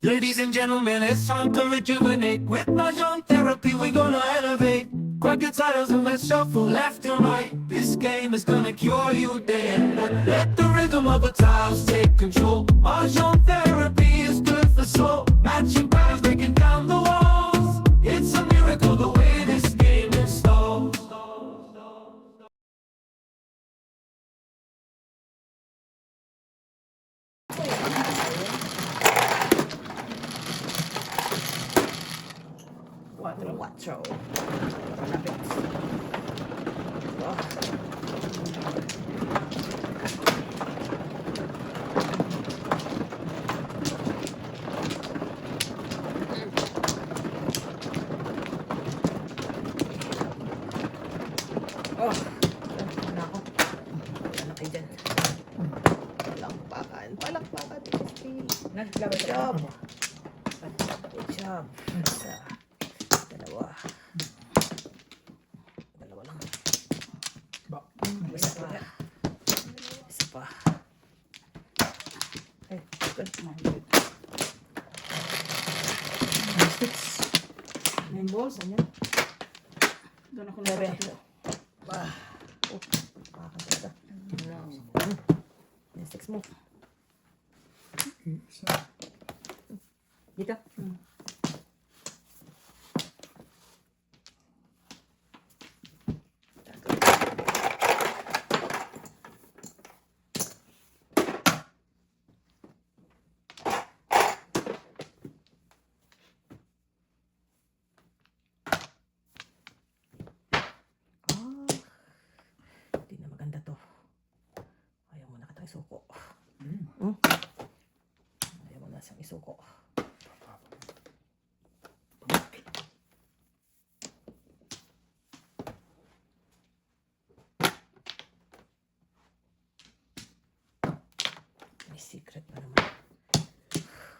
Ladies and gentlemen, it's time to rejuvenate. With Mahjong therapy, we're gonna elevate. Grab your titles and let's shuffle left and right. This game is gonna cure you day and night. Let the rhythm of the tiles take control. Mahjong therapy is good for soul. Matching patterns, breaking down the walls. It's a miracle the way this game installs. Quattro. Malapit. Ano ako? Wala na kayo dyan. Palakpakan. Palakpakan. Good job. Good job. Isa. Dalawa. Dalawa lang. Isa pa. Isa pa. Ay, good. Nine balls, ano? Doon ako Bebe. nakatatlo. Makakaganda. Yung six mo. Dito. Hindi na maganda to. Ayaw mo na kitang isuko. Ayaw mo na siyang isuko. May secret pa naman.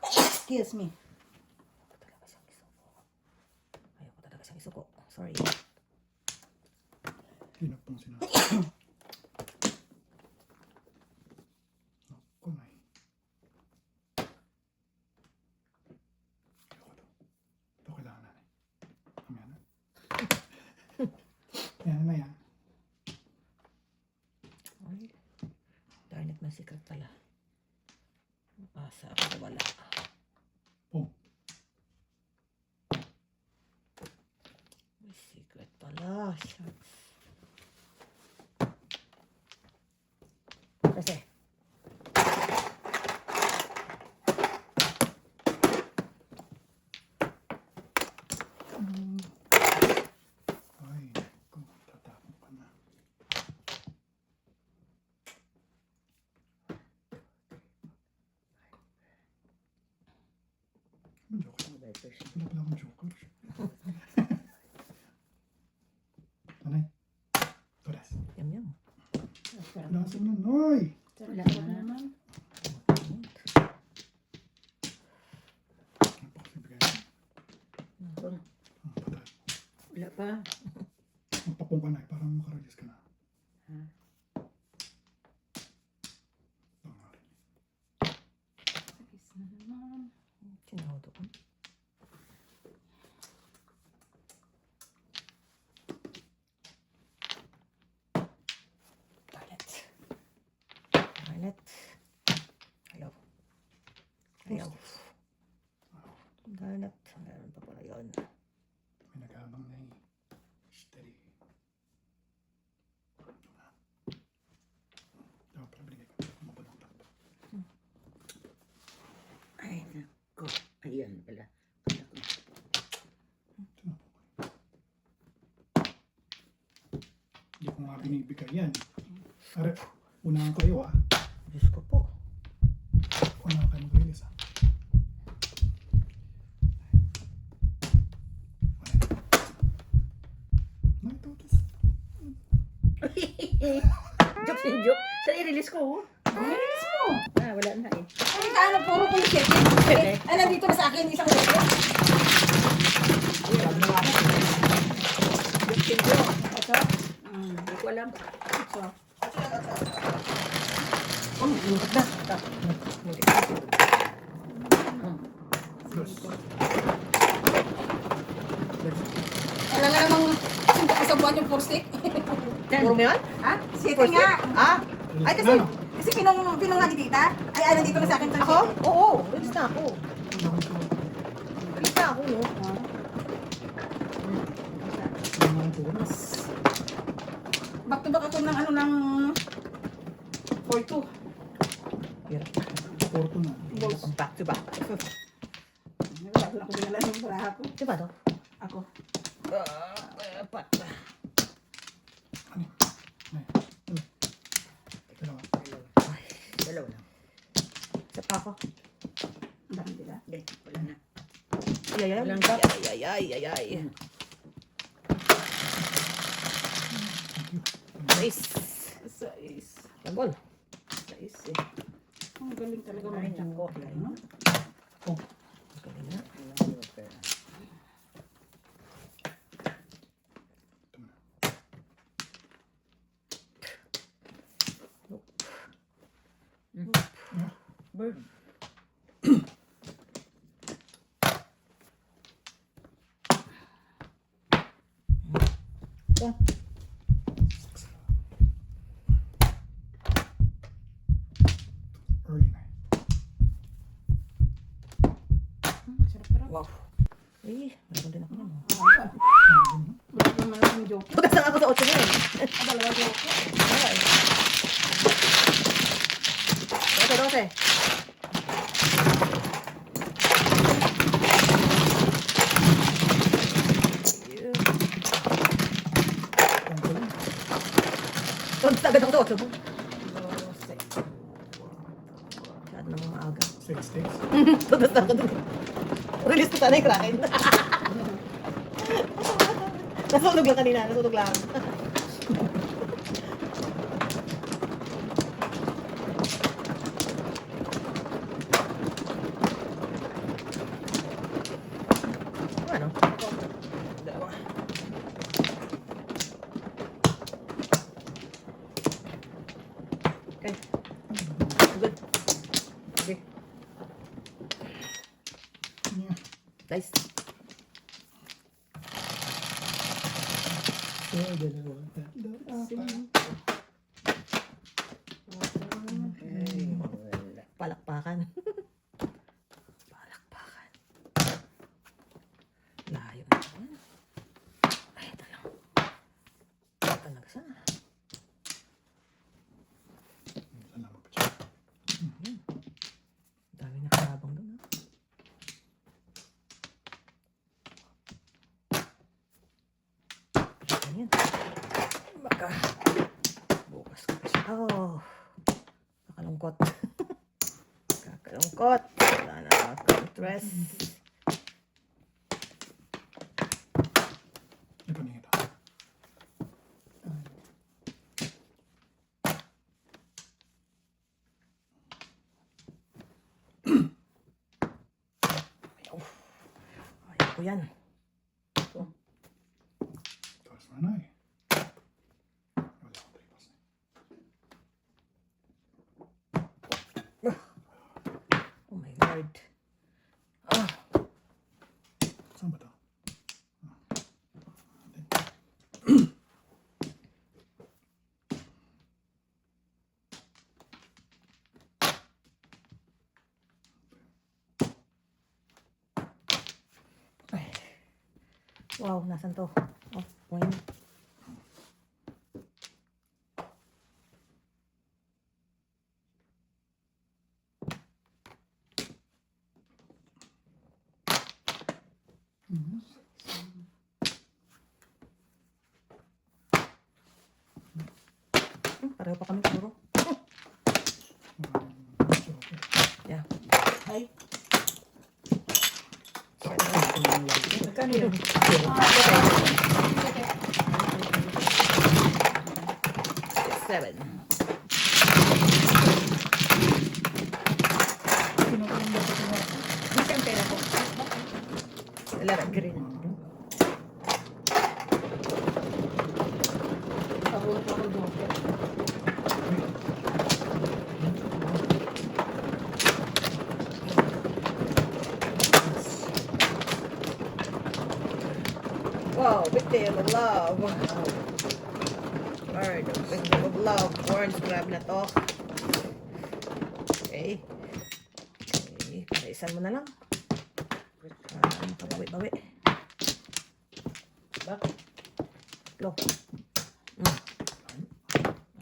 Excuse me. Ayaw ko talaga siyang isuko. Sorry. Sino pong sinabi? Ako na eh. Ayoko to. Ito kailangan na eh. Mamaya na. Yan na yan. Ay. Darn it, may secret pala. Asa ako wala. Oh. May secret pala. Shucks. Kasi. Ay, kung tatapon ka na. Ano joker? Wala pala akong joker. Nanay. Todas. Yum yum. Lasa mo na, Noy! Wala naman. Ano pa kasi bigay? Ang patay. Wala pa. Magpapong ka na eh, para makarelease ka na. Ha? Ito nga rin. Sakis na naman. Sinodo ko. Violet. Violet. Ayaw. Ayaw. Violet. Meron pa pala yun. May nag-aabang na eh. Steady. Ito nga. Dapat pala binigay ko. Mabalong takbo. Ay, nako. Ayan pala. Kala ko. Ito na po. Hindi ko nga binibigay yan. Are, unahan kayo ah. Diyos ko po. Unahan kayo mag-release ah. Wala. Ito, ito. Joke sin joke. Saan i-release ko? Release mo. Wala na eh. Ay, ano, puro ko yung second. Ay, nandito na sa akin isang letter. Joke sin joke. Ito? Hindi ko alam. Ito. Oh, lumot na. Hindi. Wala nga namang isang buwan yung 4 stick. Puro mo yun? Ha? Sige First nga. Ah? Ay, kasi... Ano? Kasi pinong nga ni tita. Ay, ano dito na sa akin. Ako? Oo, release na ako. Release na ako, no? Back to back ako ng ano ng 4-2. Hirap. Porto na. Back to back. Wala ko dinala ng baraha ko. Diba to? Ako. Pat. Ano? Dalawa. Dalawa lang. Isa pa ako. Ang dami nila. Wala na. Ay, ay, ay. Nice. Sais. Tagol. Sais eh. Ang galing talaga Ay, mga nako. ano? Oh, Galing na. Bird. early na. Sarap-sarap. Wow. Eh, meron din ako yan. Wala naman akong joke. Pagkasang ako sa 8 na yun. Dalawa joke. Okay. 12. Punta agad ako sa 8 mo. Masyado namang maaga. 6 sticks. Tutas na ako dun. Release ko sana yung Kraken. Nasunog lang kanina, nasunog lang. Ano? Dalawa. Okay. Good. Okay. Yeah. Nice. Dalawa. Palakpakan. Palakpakan. Layo na yan. Ay, ito lang. Talaga sana. Salamat pa siya. Dami nakalabang doon. Ayan. Baka bukas ko pa siya. Oh. Kakalungkot. Kakalungkot. Wala na akong stress. Ito niya ito. Ayaw ko yan. Tapos mo na eh. Wala akong tripas na. Oh my God. Ah. Saan ba ito? Wow, nasan to? Oh, point. Pareho pa kami puro. Yeah. Ay. Magkano yun? 7. Isang pera ko. 11 green. Pahulog ako joke. Wow, victim of love. Card, victim of love. Orange, grab na to. Okay. Okay, pakaisan mo na lang. Makabawi-bawi. Bakit? Lo.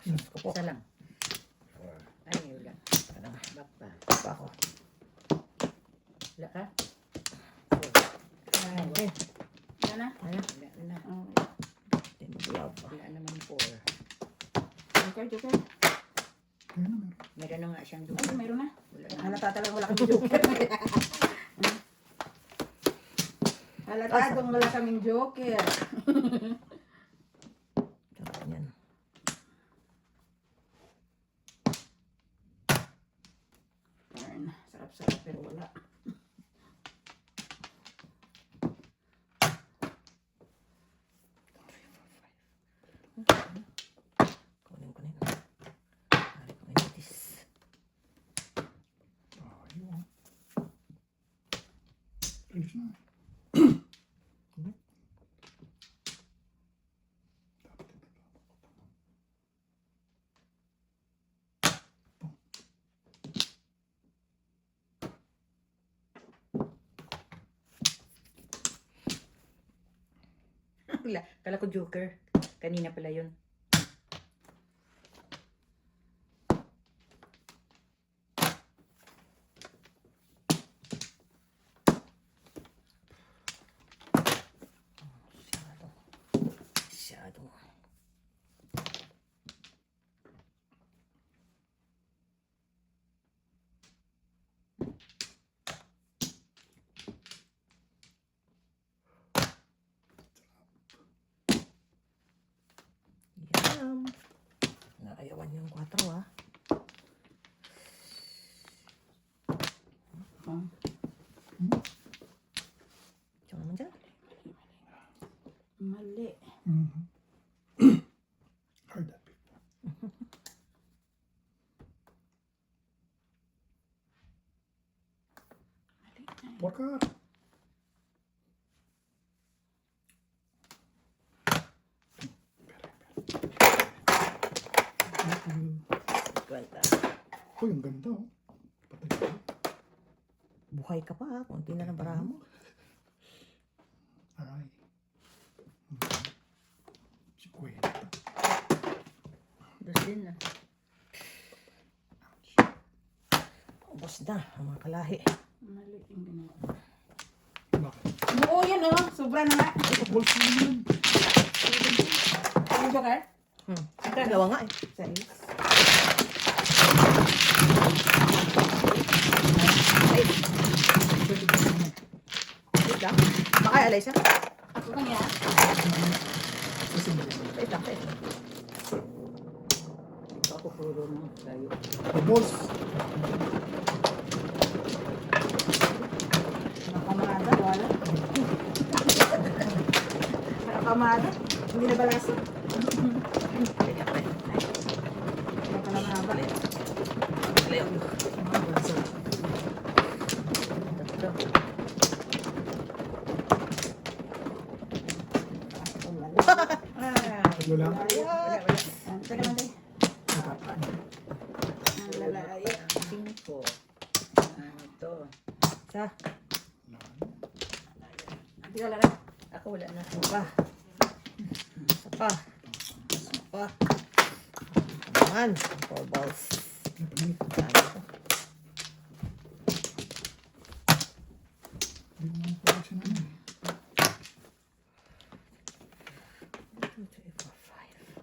Sus ko po. Isa lang. Ay, wala. Parang Back pa. pa ako. Wala ka? Ay, okay. Wala na? Ano? Wala na. Oh, Victim of love. wala naman 4. Joker, joker. Kaya na meron. Meron na nga siyang Ay, dugo. mayroon na. Wala na. Halata talagang wala kaming joker. Halata kung wala kaming joker. Sarap yan. Darn. Sarap-sarap pero wala. Kunin. Hari ko ngayon itis. Tayo. Ayos na. Wala. Kala ko joker. Kanina pala yun. Masyado. Yum. Naayawan yung 4 ah. Diyan naman dyan. Mali. Mhm. Heard that before. Porcar. Kwenta. Uy, ang ganda oh. Patay ko. Buhay ka pa ah. Kunti na ng baraha mo. Aray. Si Kuya. Dos din na. Ubos na ang mga kalahi. Mali yung ginawa. Bakit? Oo, yan oh. Sobra na nga. Ito, balls na naman. Yung joker? Dalawa nga eh. Size. Ay, wait lang. Baka alay siya. Ako kanya. Wait lang, wait lang. Ako puro mo. Tayo. The balls. Nakamada, wala. Nakamada. Hindi na balasa. Kaya pa eh. Kaya pala mahaba eh. Kaya Tatlo lang. Teka naman tayo. Ang lalaki. 5. Ano to? Isa. Hindi ka lalaki. Ako wala na. Isa pa. Isa pa. Isa pa. Naman. 4 balls. Dami ko. Hindi mo pala siya naman eh. 2, 3, 4, 5.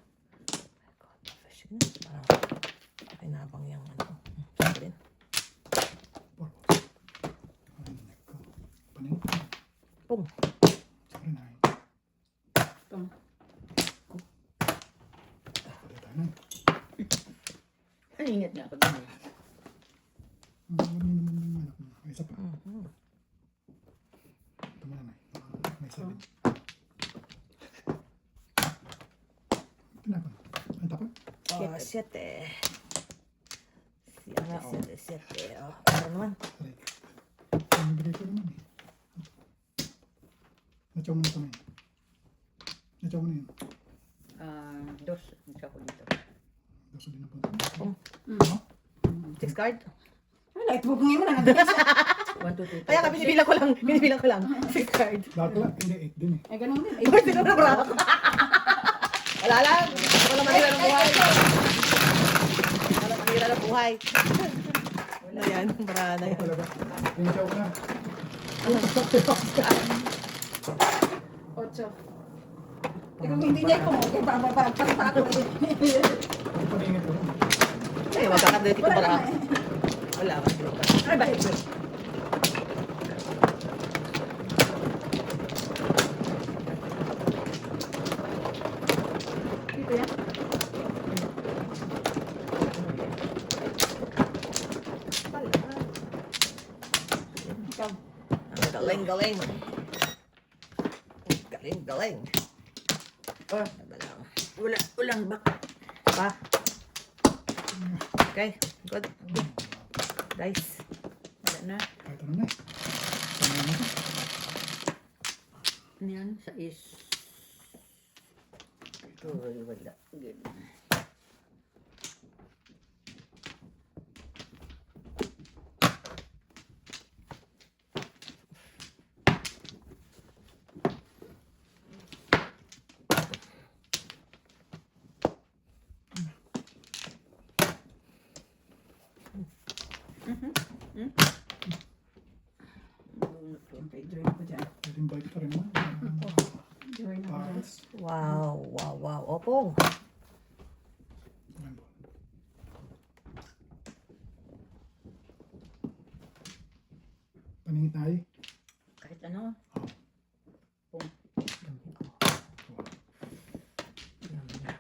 My God, professional. Parang pinabang yung ano. Sabi rin. Four balls. Ay, nako. Paning. Pum. Sorry na. Itong. Patay tayo na. Ang ingat nga pag gano'n. Ano naman yung anak mo? Ay, isa pa. Mhm. Ito muna na. May 7. Tinapon. Ang tapon? Oh, 7. Si ano, 7. Oh, ano naman? Aray. Ang bigay ko naman eh. Natsaw mo na kami. Natsaw mo na yun. Dos. Isa ko dito. Gusto din na po. 6 card. Wala, ito mo ngayon na nagbigas. 1, 2, 3, 4. Kaya nga, binibilang ko lang. 6 card. Lahat pala, hindi, 8 din eh. Ay, ganun din. Iba, sino na bra? Wala lang. Wala manira ng buhay. Wala manira ng buhay. Wala yan. Para na yan. Talaga. Tinatsaw ko na. Ocho. Ikaw hindi niya ikaw mo. Kaya parang pa ako. Hindi pa naingat ko. Ay, magkakadete ko Wala para. naman eh. Wala ka. Ay, bakit? Dito yan. Ikaw. Ang galing, galing. Galing, galing. Oh, Galang. ulang ba? Pa. Okay, good. Dice. Wala na. Kahit ano na eh. Tama na ito. Ano yan? Sa is. Uy, wala. Good. Okay, join ako dyan. Pwedeng bite pa rin mo. Join ako dyan. Pares. Wow, wow, wow. Opong. Ayan po. Paningit na ay. Kahit ano. Kung Yan, yan.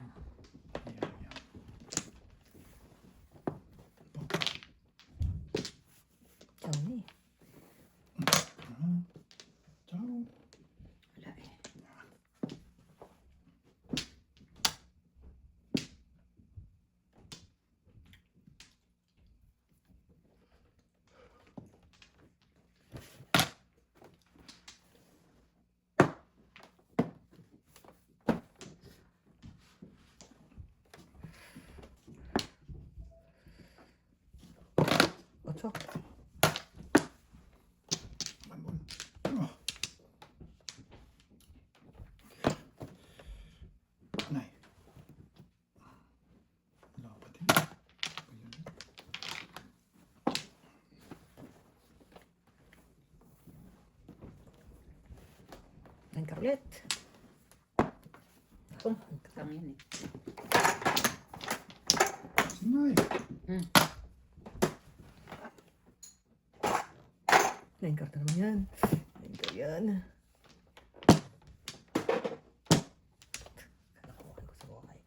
Johnny. Ciao. wala eh. Ocho. Manbon. Oh. Nay. Dapat yun. Ayan. Ang karulit. Kung kasama yan eh. Si Nay. Ang karta naman yan. Ang karta yan. Kalokohan ko sa buhay.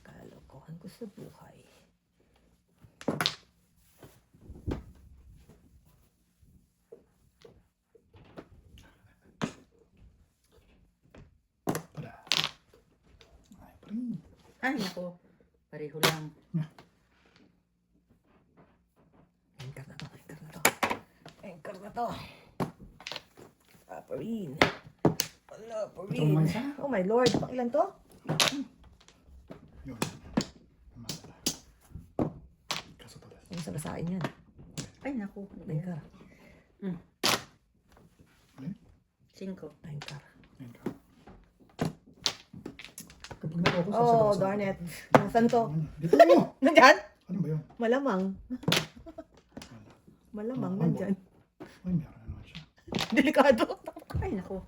Kalokohan ko sa buhay. Pada. Ay, pa rin. Ay, nako. Pareho lang. Anchor na to, anchor na to. Anchor na to. Paparin. Wala, Ito mo paparin. isa? Oh my lord, pakilan to? Yun. Mamala. Kaso to das. Ang isa basahin yan. Ay, nako. Ano ba yan? Anchor. Alin? 5. Anchor. Ayan ka. Kapag na-focus, Oh, sasagot sa- darn it. Nasaan to? Dito mo! Nandyan? Ano ba yun? Malamang. Wala. Malamang, Oh, nandyan. Ay, meron naman siya. Delikado. Ay, nako.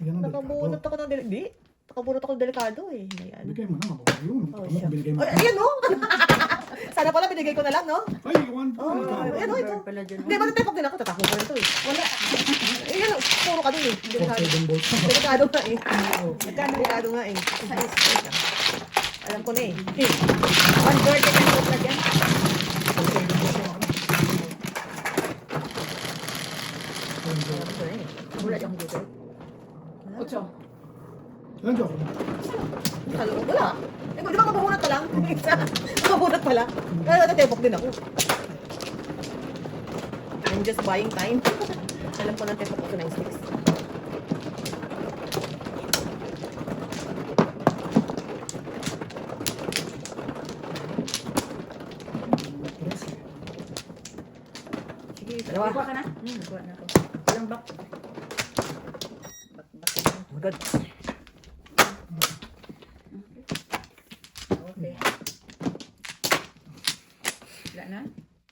Yan ang Nakabunot delikado. ako ng delikado. Di. Nakabunot ako ng delikado eh. Ayan. Bigay mo na, mababaw yun. Oh, Tama siya. kung binigay mo. Ay, ayan no? Sana pala binigay ko na lang, no? Ay, one Oh, point ka. ayan o, ito. Pala dyan. Hindi, matitipok din ako. Tatakbo ko rin ito eh. Wala. Ayan o, puro ka dun eh. Delikado. 47 volts. Delikado nga eh. Magkano? Delikado nga eh. Alam ko na eh. 130 ka na dyan. 47 volts ako. Alam ko na eh. Wala dyan dito. Ocho. Ilan joke? Halo, wala. Eh, di ba kababunot pa lang? Kababunot pala. Kaya natitipok din ako. I'm just buying time. Alam ko ng tepok ko sa 9-6. Dalawa. Ikuha ka na. Nakuha na ako. Ilang bak. Oh my God. Okay. Wala na.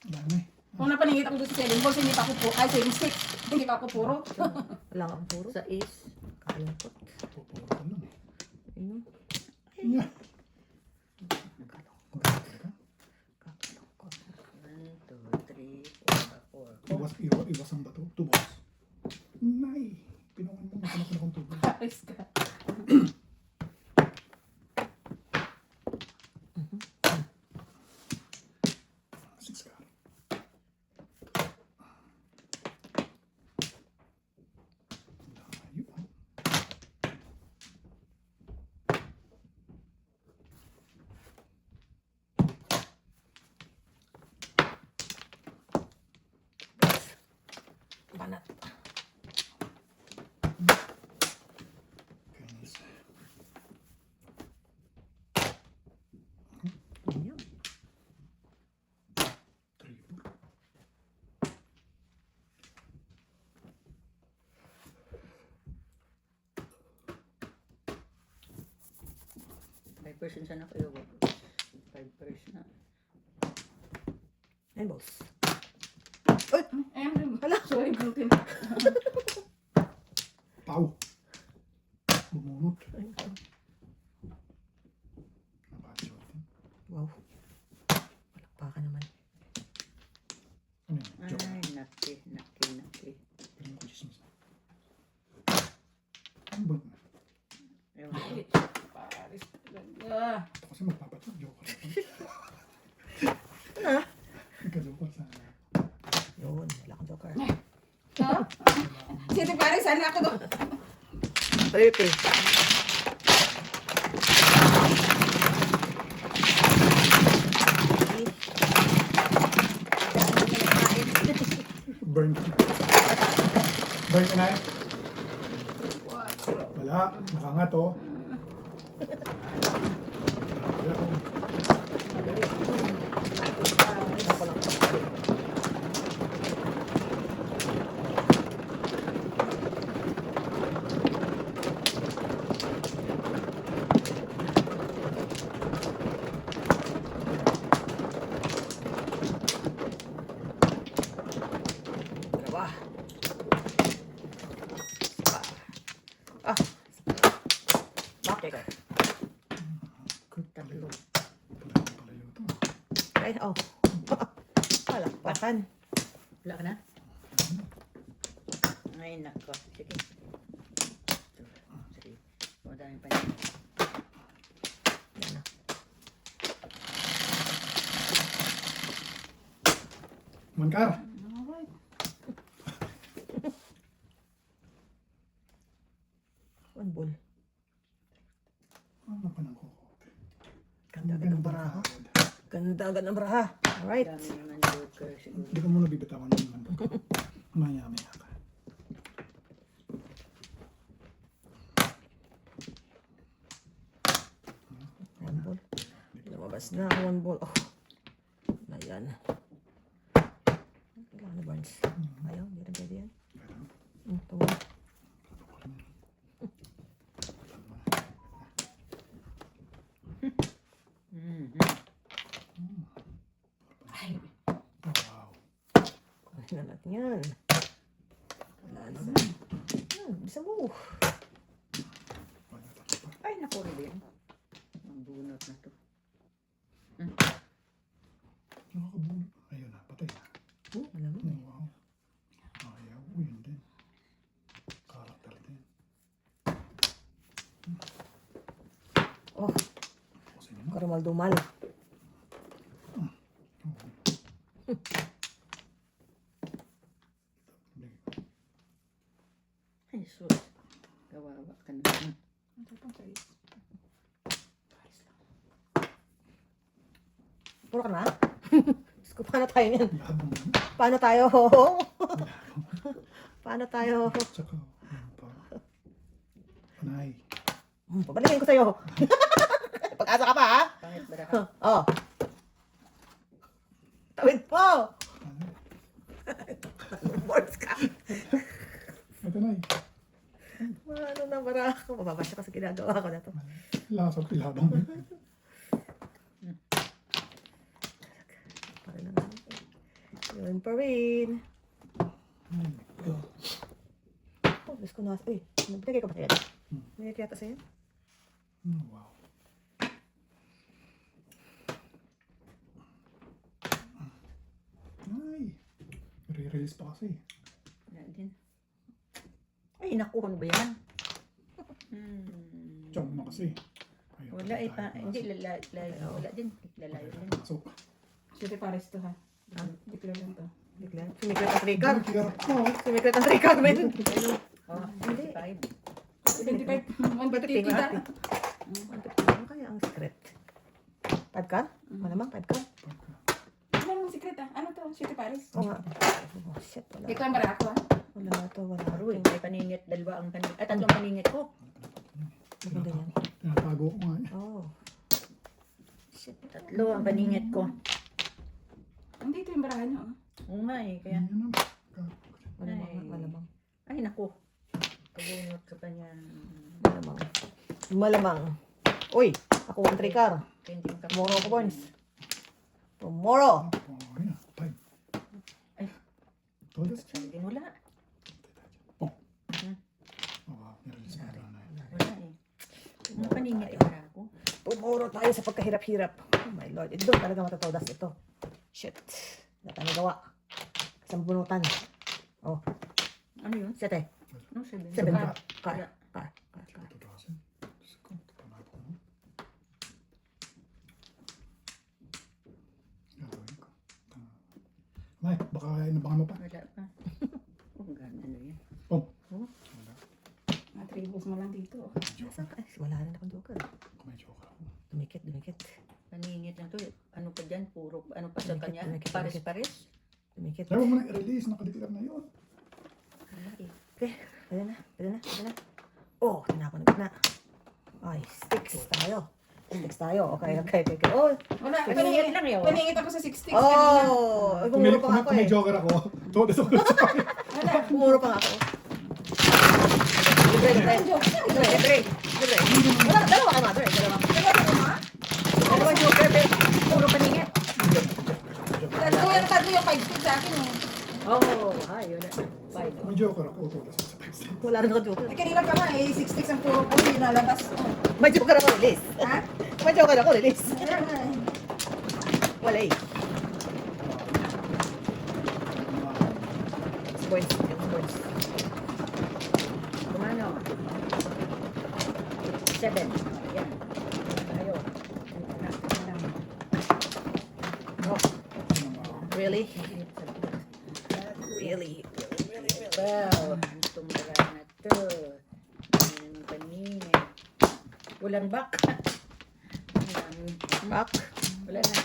Dami. Kung napaningit ako doon sa 7 balls, hindi pa ako puro. Ay, 7 sticks. Hindi pa ako puro. Wala kang puro. Sa is. Kalungkot. Pupuro ka lang eh. Ayun. Yeah. Kakalungkot. 1, 2, 3, 4. Iwas ang bato. 2 balls. Nay. Pinungan mo. Nakanap na akong tubig. Kapis ka. Six ka. Layo. Banat. Kainis. Ayun. 3, 4. Five person sana kayo. 5 na. 9 balls. Ayun. Hala. Sorry, gluten. Pau. Bumunot. Ayun. Nakachot. Wow. Palakpakan naman. Ano yun? Joke. Ay, naki. Piling ko chismis. Ano ba? Ewan ko. Paris talaga. Ito kasi magpapatok. Joke lang. Ano? Nagka-joke sa... Yun. Wala kang joker. Ha? Sige, Paris, saan ako doon? 30. Burn ka. Burn ka na eh. Wala. Nakangat oh. Wala oh. Dalawa. Ah. Bakit ka? Tatlo. Palayo ito. Ay, oh. Palakpakan. Wala ka na? Ay, nako. Sige. 2, 3. Madami pa niya. Yan na. Mankar. One ball. Ano pa ng kukote? Ganda-ganda ng baraha. Ganda-ganda ng baraha. Alright. Dami naman joker siguro. Hindi ko muna bibitawan ng naman. Maya-maya ka. One ball. Lumabas na. One ball. Oh. Ayan. Kailangan na Barnes. Ayaw. Hindi rin pwede yan. Tungo. Wow. Kunin na natin yan. Wala na. Bisa mo. Wala tayo pa. Ay, naku rin. Ang bunot na to. Nakakabunot. Ayun na. Patay na. Wala mo. Wow. Ayaw. Uy, yun din. Karakter din. Oh. Kasi naman. Karamal-dumal. Ay, sus. Kawawa ka na. Puro ka na? Diyos ko, paano tayo yan? Lahat ng ano. Paano tayo? Paano tayo? Tsaka, ano pa. Panay. Pabalikin ko sa'yo. Pag-asa ka pa, ha? Pangit ba ka? Oh. Tawid po. Panay. Boys ka. Ito na eh. Ano na, para ako. Mababasya ka sa ginagawa ko na to. Lasap kilabang. Para na natin. Yun pa rin. Oh, Diyos ko na. Uy, nabigay ko ba kaya? May kaya sa'yo? Wow. Ay. Re-release pa kasi. Wala din. Ay, naku, ano ba yan? Chong na kasi. Ayaw Wala pa eh, pa, tayo hindi, pumasok. wala din. Lalayo din. Pasok. Siyete pares to ha. Declare lang to. Bigla. Sumikret ang trigger. Oh, Sumikret ang trigger, men. Oh, Hindi. 25. 25, 150 kita. 150. Ano kaya ang secret? 5 ka? Malamang 5 ka? Ano ang secret ah? Ano to? Siyete pares? Oo nga. Oh, shit. Wala. Ikaw ang barako ah. Wala na to. Wala. Aroy, may paningit, dalawa ang paningit. Ay, tatlong paningit ko. Maganda yan. tinatago ko nga eh. Oh. Shit, tatlo ang paningit ko. Andito yung barahan nyo ah. Oo nga eh, kaya, Yan ang Malamang. Ay. Malamang. ay naku. Pabunot ka pa niya. Malamang. Malamang. Uy, ako ang trigger. Kaya hindi ka Tomorrow ako, Bones. Tomorrow. Oh, ayun na. Time. Ay. Todas. Sabi din wala. Oh, wow. Nirelease pa na. Wala eh. Mga paningit ang ako. Tomorrow tayo sa pagkahirap-hirap. Oh my Lord. Ito doon talaga matatodas ito. Shit. Wala tayong nagawa. Isang bunutan. Oh. Ano yun? Sete. No, 7. 7 Car. Car. Wala. Car. Car. Car. Tutuasin. Diyos ko, panalo mo. Gagawin ko. Nay, baka inabangan mo pa. Wala pa. Oh, gano'n ano yan. Oh. Oh. Wala. Mga tribus mo lang dito. oh. Saan ka? Ay, wala rin akong joker. Kung may joker ako. Dumikit, dumikit. Paningit lang to. Ano pa dyan? Puro, ano pa sa Tumikit, kanya? tumikit, Pares-pares? Dumikit. Kaya huwag mo na i-release. Nakadeclare na yun. Wala eh. Okay. Pwede na. Pwede na. Pwede na. Oh, tinapon na. Ay, sticks tayo. Sticks tayo. Okay, okay, okay. okay. Oh, Wala, Paningit lang yun. paningit ako sa 6 sticks. oh. Ay, Kung may, pumuro pa nga ako kung may eh. joker ako, todas ako sa akin. Wala. Pumuro pa nga ako. Libre, libre. Libre, libre. Libre. Wala, dalawa ka mother. Dalawa. Dalawa joker, pero puro paningit. Tatlo yung 5 sticks sa akin eh. Oh, ay, yun na. Five. Kung may joker ako, todas ako sa akin. Wala rin ako joker. Eh, kanina pa nga eh, 6 sticks ang puro ko yung nalabas. Oh. May joker ako, release. Ha? May joker ako, release. Wala nga eh. Wala eh. Points. Points. Kumano? 7. Yan. Tayo. Oh, really? Really? Wow, itong bara na to. Yan ang paningit. Walang back. Back. Wala na.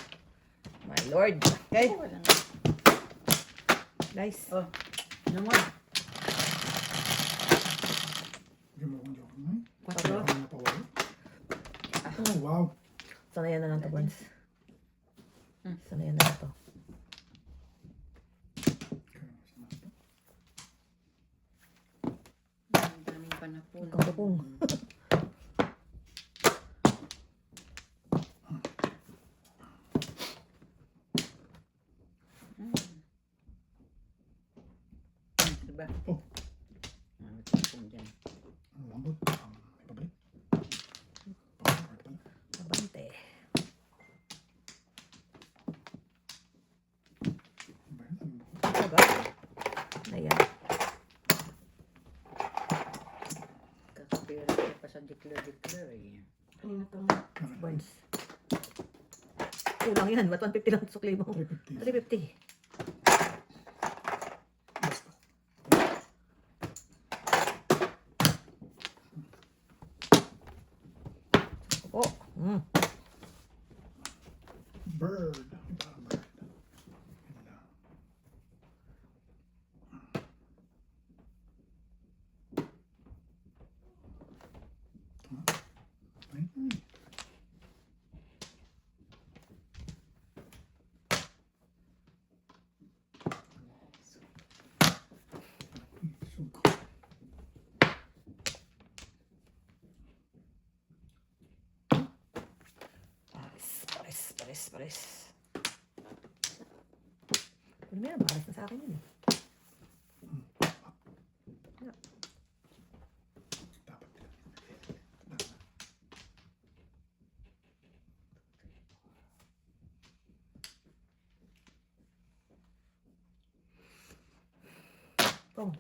My lord. Okay. Walang. Nice. Oh, ano mo? Bigyan mo akong joker, Nay. Quatro. Ako na pawala. Oh, wow. Sanayan na lang to, Burns. Sanayan na lang to. Ang daming panapon. Ikaw pupong. Diba? Oh. Ang tipong dyan. Ang lambot. May pabalik. Pabalik pala. Abante. Ano ba yun? Diba? Ayan. Kakapira ka pa sa declare eh. Kanina to. Burns. Kulang yan. Ba't 150 lang sukli mo? 350. 350. Basta. Oh. Mm. Bird. May parang bird. Yun lang. Tama. Ay, ay. Pares. Ano yan? Pares na sa akin yun eh. Dapat. Pong.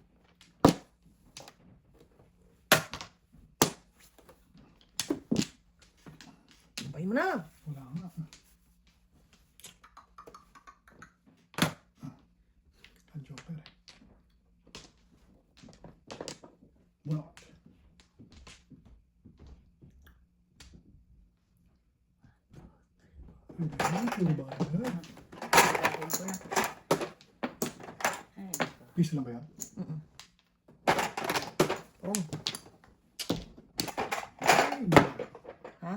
Sabayin mo na. Wala nga. Ang joker eh. Bunot. Ano ba? Piso lang ba yan? Pong. Ay, bird. Ha?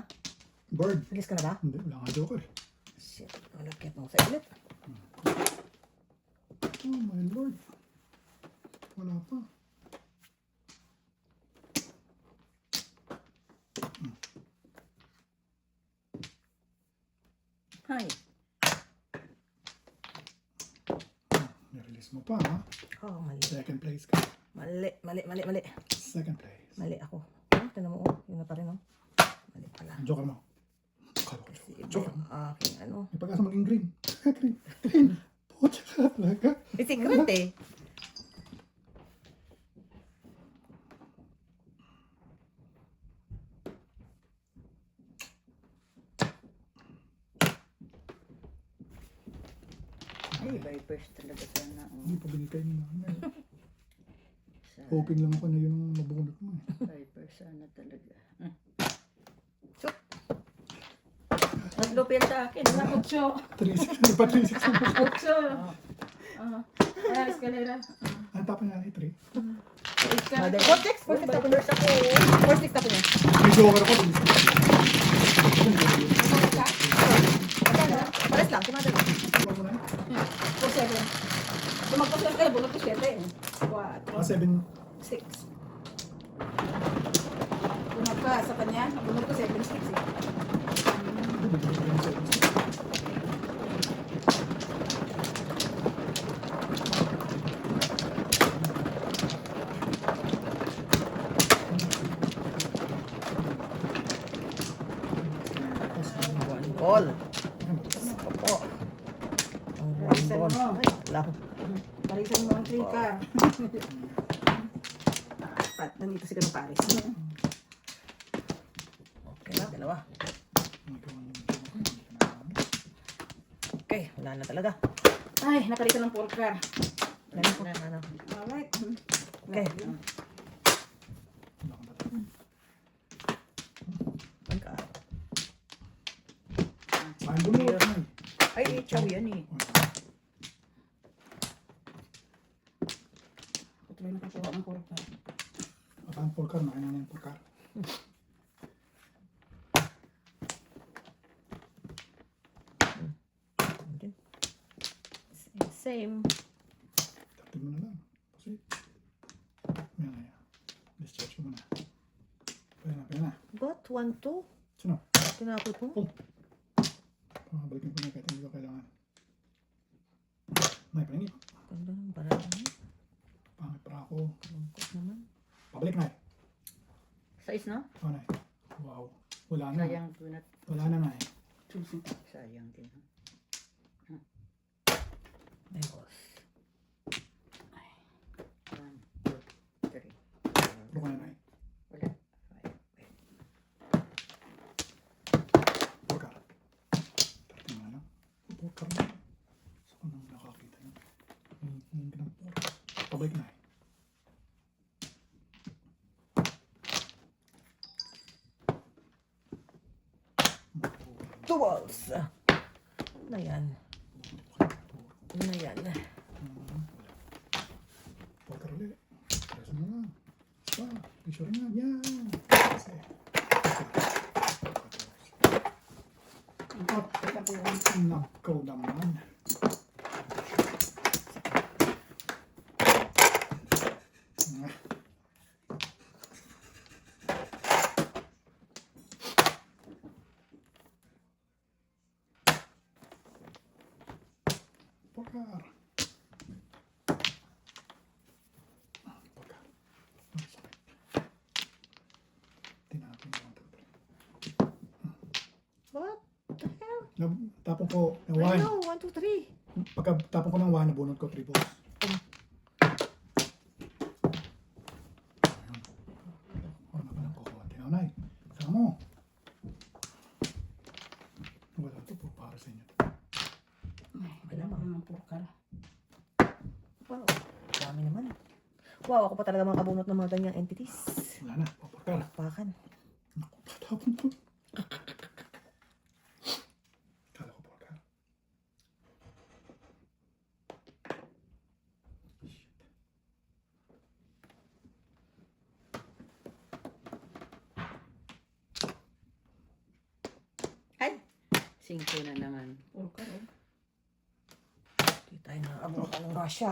Bird. Bilis ka na ba? Hindi, wala nga joker. Shit. Malagkit mo sa ilit. Oh my lord. Wala pa. Hi. Nirelease mo pa ha? Oh, mali. Second place ka. Mali. Second place. Mali ako. Oh, tinan mo. Oh. Yun na pa rin oh. Mali pala. Ang joker mo. Akala ko Si joker. Iba yung aking ano. May pag-asa maging green. Green. Green. Pucha ka talaga. May secret eh. Ay, vipers talaga sana. Hindi pa binigay ni nanay. Sa Hoping lang ako na yun ang mabunot mo eh. vipers sana talaga. Mas lupin sa akin. Sa 8. 3-6. Hindi pa 3-6. 8. Ah, escalera. Ang tapos na ay 3. Mother. 4-6. 4-6 ako. 4-6 ako niya. May joker ako. Bilis. Pares lang. Si Mother. Huwag mo na. 4-7. Lumagpas lang kayo, bunot ko 7. 4. 7. 6. Lumagpas sa kanya, bunot ko 7, 6. One ball. Opo. Ang one ball. Ay, wala ko. Parisan mo ang 3 car. Pat, nandito si Kano Paris. Okay, dalawa. Okay, wala na talaga. Ay, napalitan ng 4 car. Wala na. Ano. Alright. Okay. Pagka. Ay, bunot. Ay, ikaw yan eh. Tuloy na kakuha ng 4 car. At ang 4 car, nakain na yung 4 car. Same. Tapin mo na lang. Kasi, yan na yan. Discharge mo na. Pwede na. Got 1-2. Sino? Tinapot mo. Balikin ko na kahit hindi ko kailangan. Nay, pahingit. Ganda ng parang ano. Pangit para ako. Lungkot naman. Pabalik, Nay. Size, no? Oh, Nay. Wow. Wala na. Sayang bunat. Wala na, Nay. Sayang din. Ha? Ay, boss. 1, 2, 3. Puro ka na, Nay. Wala. 4 car. Tapin mo na lang. 4 car na. Saan nang nakakita yun? Hindi ng 4. Pabalik, Nay. Two balls. Ano yan? Ano yan? 4 car ulit. Press mo na. Isa. Picture na. Yan. Kasi. Nakaw naman. Porcar. Porcar. Tingnan natin yung 1, 2, 3. What the hell? Tapon ko ng I 1. know, 1, 2, 3. Pagka tapon ko ng 1, nabunot ko 3 balls. Ayun. Wala pa lang kukuha. Tinanay. Saka mo. Wala ito po para sa inyo. Wala pa naman porkal. Wow, dami naman. Wow, ako pa talaga mga kabunot ng mga ganyang entities. Wala na. Porcar. Pakan. Naku, tatapon ko. Kala ko porcar. Ay! 5 na naman. Porkal, oh. Hindi tayo naabutan ng Russia.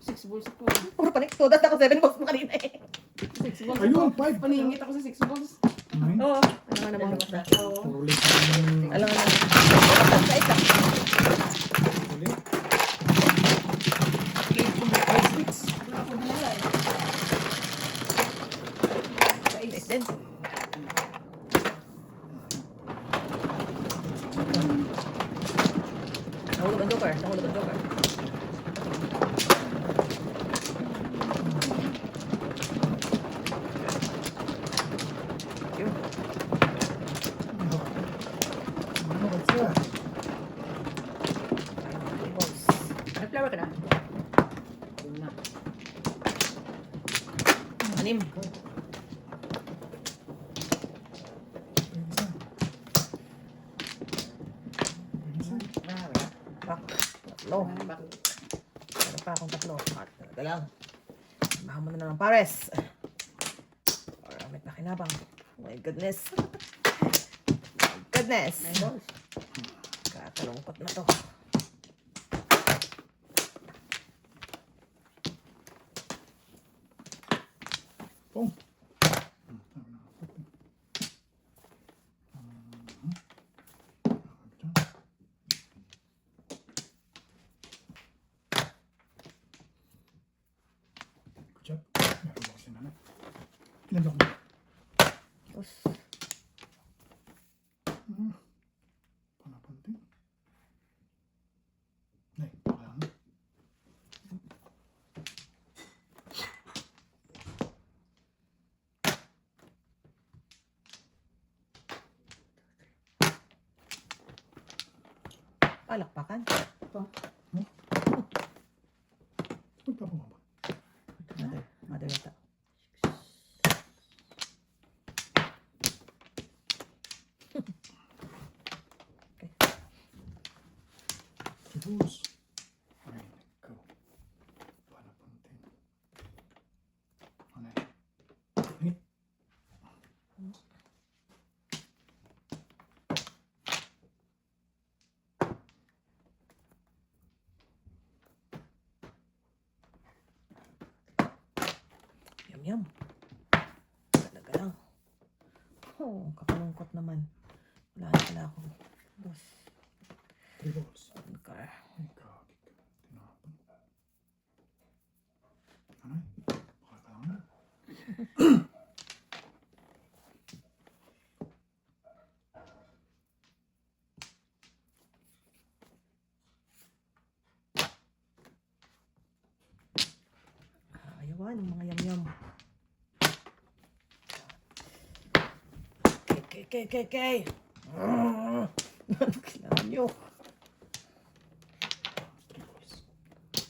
6 balls ako. Puro panik. Tudas ako 7 balls mo kanina eh. 6 balls Ayun, ako. 5. Paningit ako sa 6 balls. 9. Oo. Alam nga naman. Oo. Puro ulit yung Alam nga naman. Sa isa. ulit. Wala ako dinala eh. Sa din. Nahulog ang joker. Nahulog ang joker. Yun. Ano ba siya? Ayun, balls. Ano flower ka na? Lima. 6. Pak. Tatlo. Meron pa akong 3. Talaga lang. Bahan mo na naman pares. Maramit na kinabang. Oh my goodness. My goodness. Kakalungkot na to. Pong. Good job. Meron ako sinanay. Ilan ako? Tapos, Panapantin. Nay, baka lang. palakpakan. Magtapon mo ba? Mother yata. Sibus. Ay, nako. Panapantin. Ano yun? Hit. Yum yum. Talaga lang. Oh, kakalungkot naman. Wala na pala ako. Dos. 3 balls. Car. Ay, kagit ka. Tinapon. Anay, baka ka lang na. Ayawan, ang mga yum-yum. Kay. Kailangan nyo. 3 balls.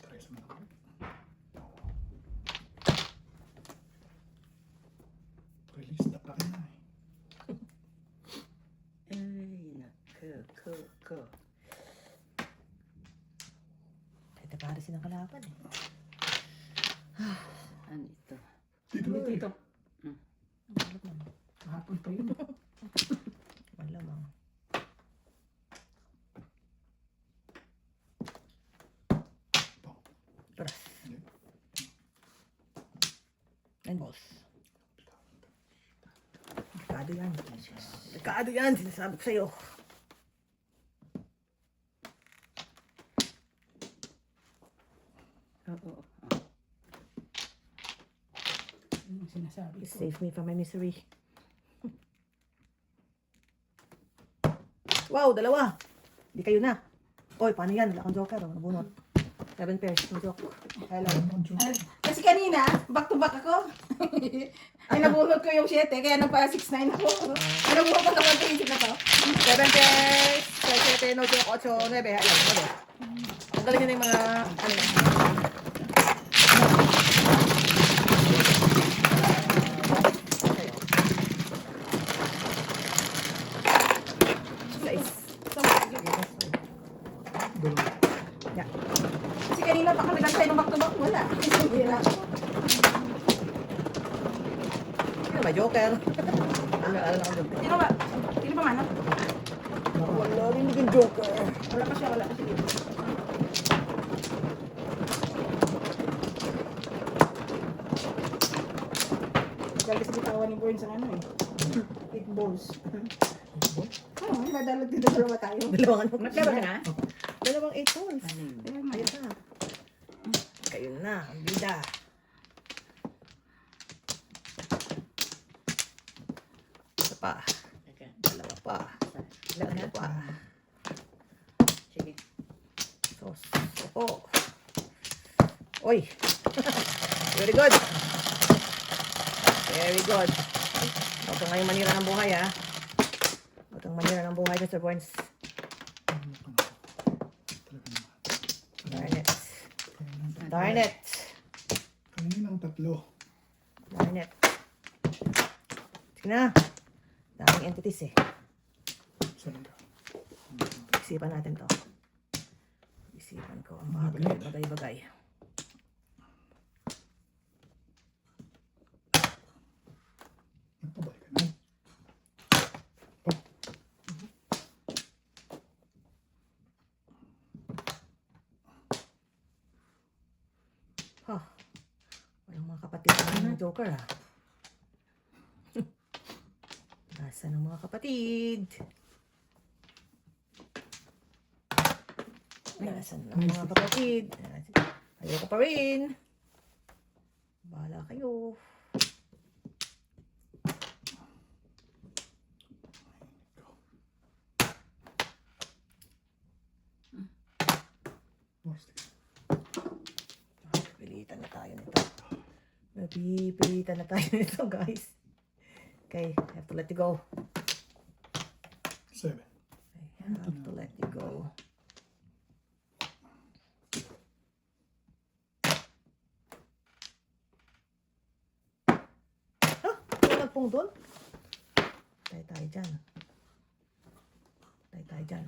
3 mo na. Release na pa rin na eh. Ay, nako. Ito para silang kalaban eh. Ano ito? Dito na Dito. Malamang. Hapon pa yun. Malamang. Paras. And balls. Delikado yan. Delikado yan. Sinasabi ko sa'yo. sinasabi ko. Save me from my misery. Wow, dalawa. Hindi kayo na. Oy, paano yan? Wala kang joker. Oh, nabunot. 7 pairs ng joke. Hello. Kasi kanina, back to back ako. Ay, nabunod ko yung 7, kaya nang pa 6-9 ako. Ay, nabunod ko naman ito na to. 7 pairs. 7, no joke, 8, 9. Ayun, 9. Ang galing yun yung mga, ano yan. Guys. Yeah. Kasi kanina pa kami nagtay ng back to back, wala. Hindi na ako. Sino ba joker? Ano ako joker? Sino ba? Sino ba manap? Wala rin naging joker. Wala pa siya, wala pa siya dito. Magaling sa bitawan ni Boyne sa ano eh. 8 balls. Oo, nadalog din dalawa tayo. Dalawang ano? Naglaban ka na? Dalawang 8 balls. Ayun na. Ayun na. Kayo na, ang bida. Isa pa. Dalawa pa. Dalawa pa. Sige. Sos. Opo. Oy. Very good. Very good. Huwag kang ngayon manira ng buhay, ha? Huwag kang manira ng buhay, Mr. Burns. Darn it. Darn it. Kaninang 3. Darn it. Sige na. Daming entities, eh. 7 ka. Isipan natin to. Isipan ko ang mga bagay-bagay. Nagpabalik ka na. Huh. Walang mga kapatid ng joker, ha? Nasaan ang mga kapatid? Nasaan ang mga kapatid? Ayoko pa rin. Bahala kayo. Pilitan na tayo nito. Napipilitan na tayo nito, guys. Okay, I have to let you go. 7. I have to let you go. Ah! Wala pong doon. Tayo dyan. Tayo dyan.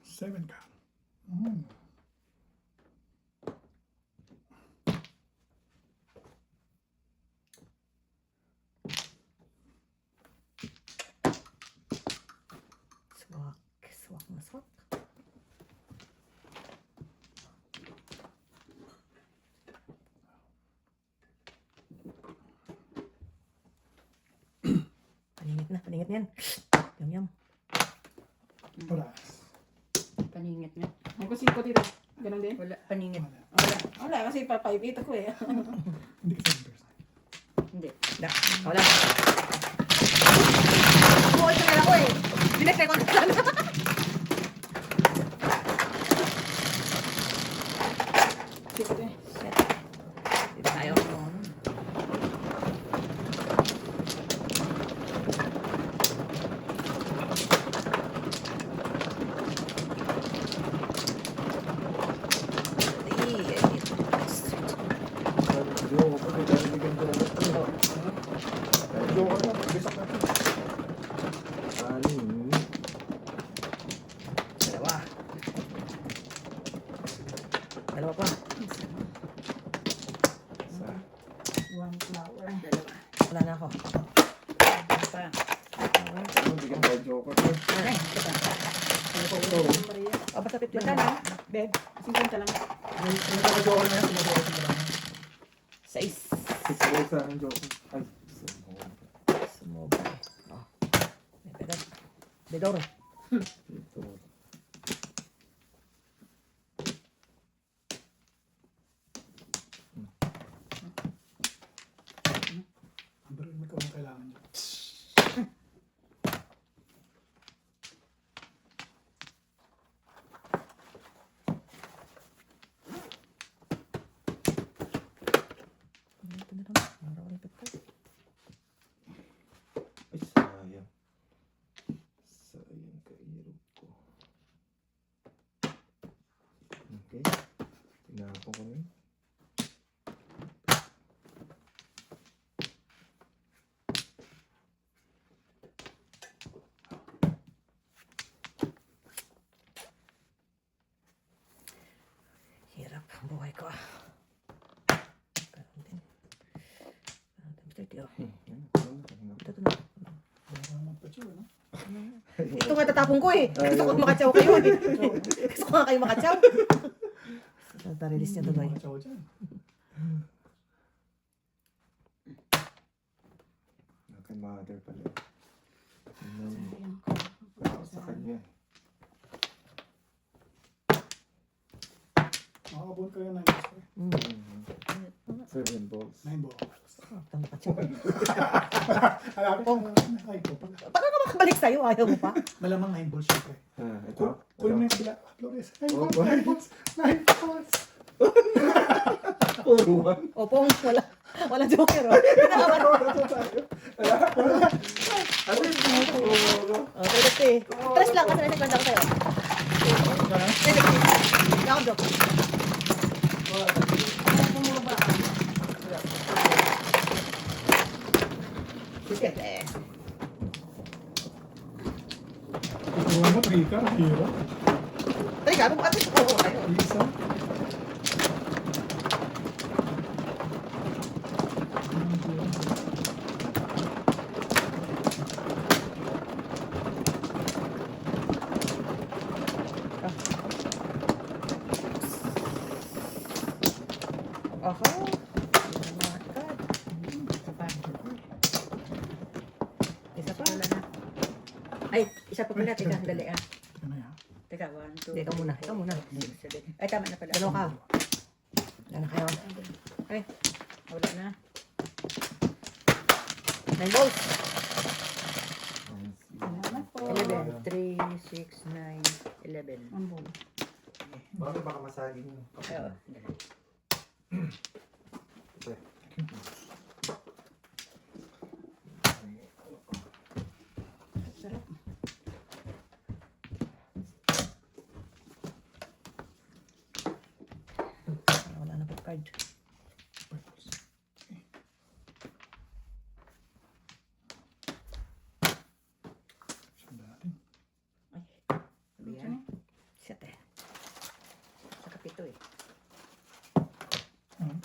7 ka. Mm. Swak. Swak na swak. Paningit na yan. Yum yum. Paras. Paningit na. May kusiko dito. Ganun din? Wala. Paningit. Wala, kasi pa-5-8 ako eh. Hindi ka 7 pairs. Hindi. Da. Wala. Oo, ito nila ko eh. Dinekte ko na sana. Sige. Dito tayo. Dalawa. Dalawa pa. One flower. Dalawa. Wala na ako. Pa. Ay, ito pa. Oh, basta 50 Magkano? na. Beb. 50 lang. 6. Sumobra. Oh. Bedoro. Lipat ka. Ay, sayang. Sayang kairog ko. Okay. Tinapon ko na yun. Hirap ang buhay ko ah. Ganun din. Mr. Tio. Ito na. Wala magpa-chew, no? Ito nga tatapon ko eh. Gusto ko makatsaw kayo eh. Gusto ko nga kayo makatsaw. Tarilis niya tuloy. Mga chow dyan. Kay mother pala. Para sa kanya. Makakabon kayo ng extra. 7 balls. 9 balls. Ito makatsaw. Alapit Oh. na. Ay, ko. Baka ka makabalik sa'yo, ayaw mo pa. Malamang 9 balls syempre. Ito. Kunin mo yung kabila. Flores. 9 Oh, balls. 9 balls. 9 balls. Puro one. Opo, wala joker oh. Ano yung puro? Oh, pwede eh. Tres lang kasi nasa kwenta ko sa'yo. Pwede. Hindi ako joke. Sige. Kuha mo, trika. Hero. Teka, at least oo kayo. Isa. Aha. Isa pa. Ay, isa pa pala. Teka, dali ah. Ano yan? Teka, 1, 2, Hindi, ikaw muna. Ikaw muna. 7. Ay, tama na pala. Dalawa ka. Yan na kayo. Ay, Wala na. 9 balls. Salamat po. 11, 3, 6, 9, 11. Ang buo. Bakit baka masagin yun? Oo. Sarap. Wala na po card. Sanda natin. Ayan. Shit eh. Sa kapito eh.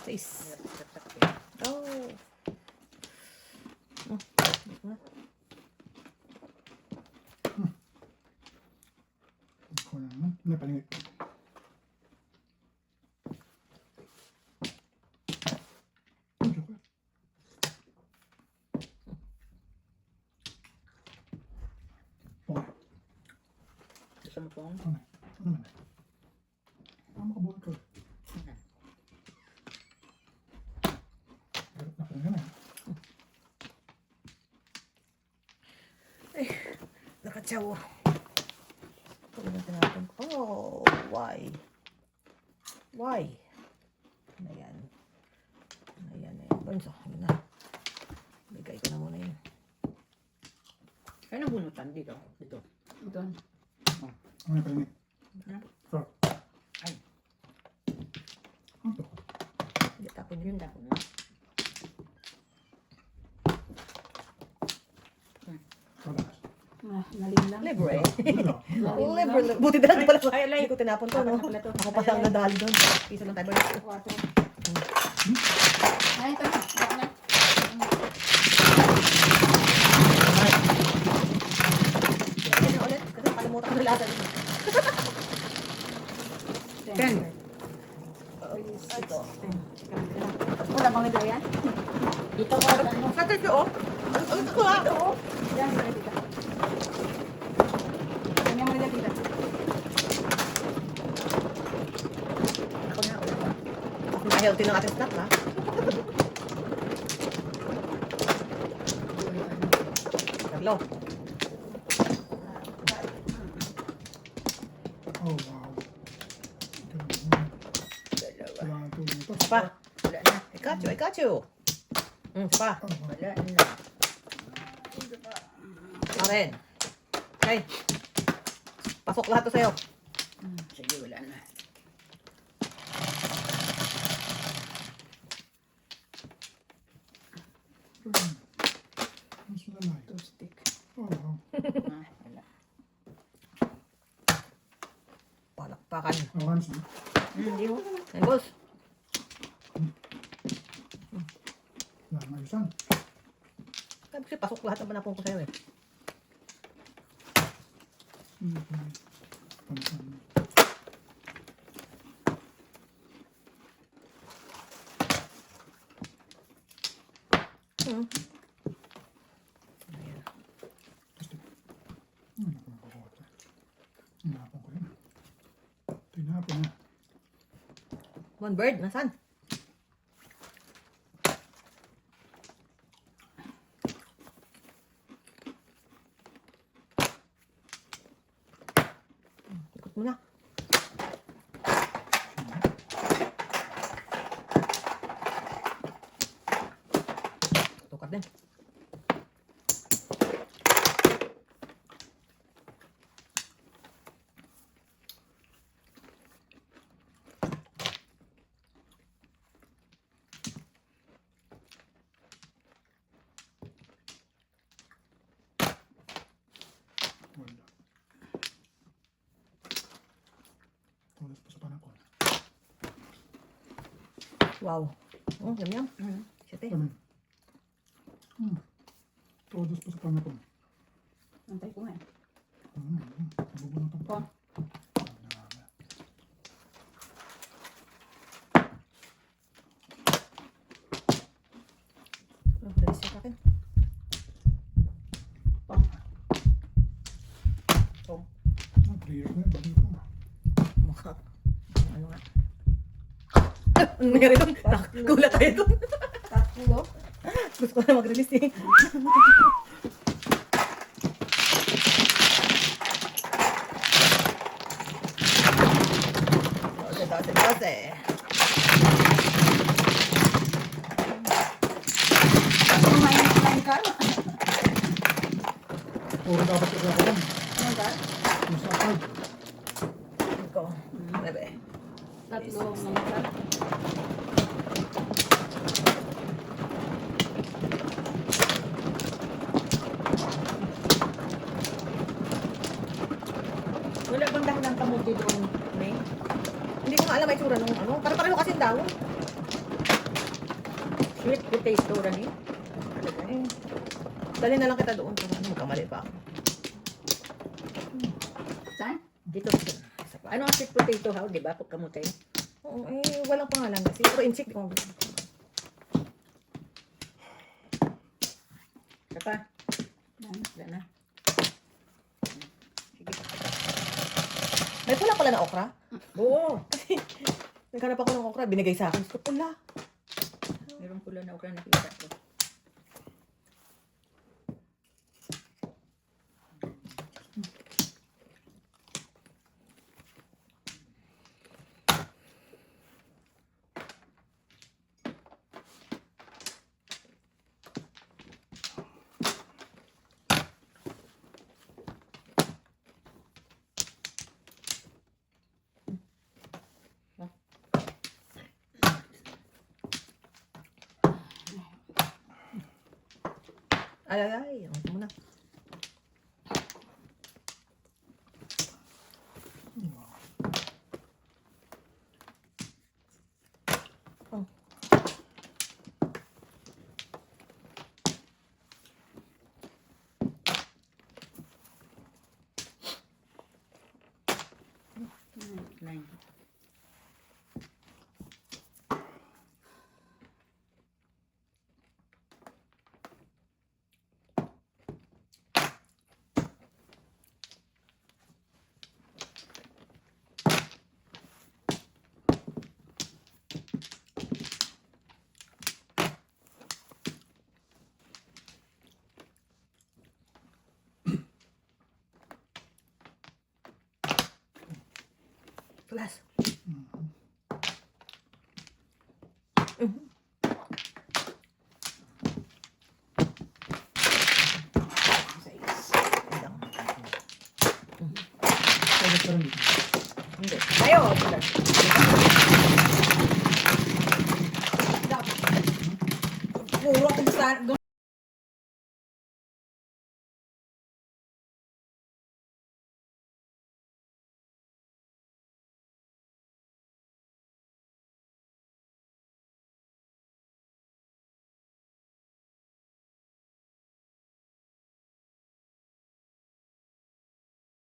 6. Sa kapito. Oh. Kuha na naman. Ano palingit? Joker. Okay. Gusto mo pong? Ano man? Makabon ka. Hirap na pala na. Nakatsaw. Pagod natin natin. Oh, why? Why? Ano yan? Ano yan eh? Bonso, yun na. Bigay ko na muna yun. Kaya nabunutan dito. Dito. Ito. Ano yung palingit? Ano? Frog. Ay. Ano to? Hindi tapon Yun yun. dako na. Wala. Nalim lang. Libre. Wala. Libre. Buti na lang pala. Ay, Hindi ko tinapon to, no? Pala to. Ako pa lang nadali doon. Isa lang tayo ba? Ay, ito na. Ito na. Yan na ulit. Kasi nakalimutan ko na lasa dito. 10. Ito. Wala bang ito yan? Dito ko. Sa ito, oh. Ang ito ha. Yan, sa dito. Kanya mo na dito. Ako na, ulit pa. Ayaw, tinang ating snap, ha? Carlo. Oh, wow. Kailangan ito dito. Pa. Wala na. I got you, I got you. Pa. Wala na. Karen. Okay. Pasok lahat to sa'yo. Sige, wala na. Mas malalay. Two stick. Oo. Wala. Palakpakan. Avance na. Hindi mo. Ay, boss. Wala nang ayusan. Kasi pasok lahat ng panapong ko sa'yo eh. Pansan. Hmm. Gusto. Ano ko nakukuha ito? Tinapon ko yun. Tinapon na. One bird, nasan? Ikot mo na. Tukar din. Wala. Tulas pa sa panakon. Wow. Oh, yum yum. Siyete. Kami. Todos pa sa panakon. Antay ko nga eh. Nabubunot ang Po. Oh, dali siya sa akin. Prayer na, balik ko. Mukha. Ano nga? Ano nangyari doon? Nakulat tayo doon. Tatlo. Gusto ko na mag-release eh. Dose. Kumain ka? Puro dapat ka ako lang. Ano ba? Yung sa card. Ikaw. Bebe. Tatlo ng ka. Wala bang dahilan kamuti doon, May? Hindi ko nga alam ay tsura nung ano. Para-pareho kasi daw. Sweet potato rin eh. Talaga eh. Dali na lang kita doon. Magkamali pa ako. Saan? Dito. Isa pa. Ano ang sweet potato how, di ba? Pagkamutin. Oo, eh, walang pangalan kasi. Pero insect ko. Isa pa. Yan. Wala na. Sige. May pula pala na okra. Oo. Naghanap ako ng okra. Binigay sa akin. Gusto pula. Meron pula na okra nakita ko. Ay, ay, ay. Ito muna. Oh. Nine. Tulas. Pero hindi. Hindi. Tayo. Puro ako sa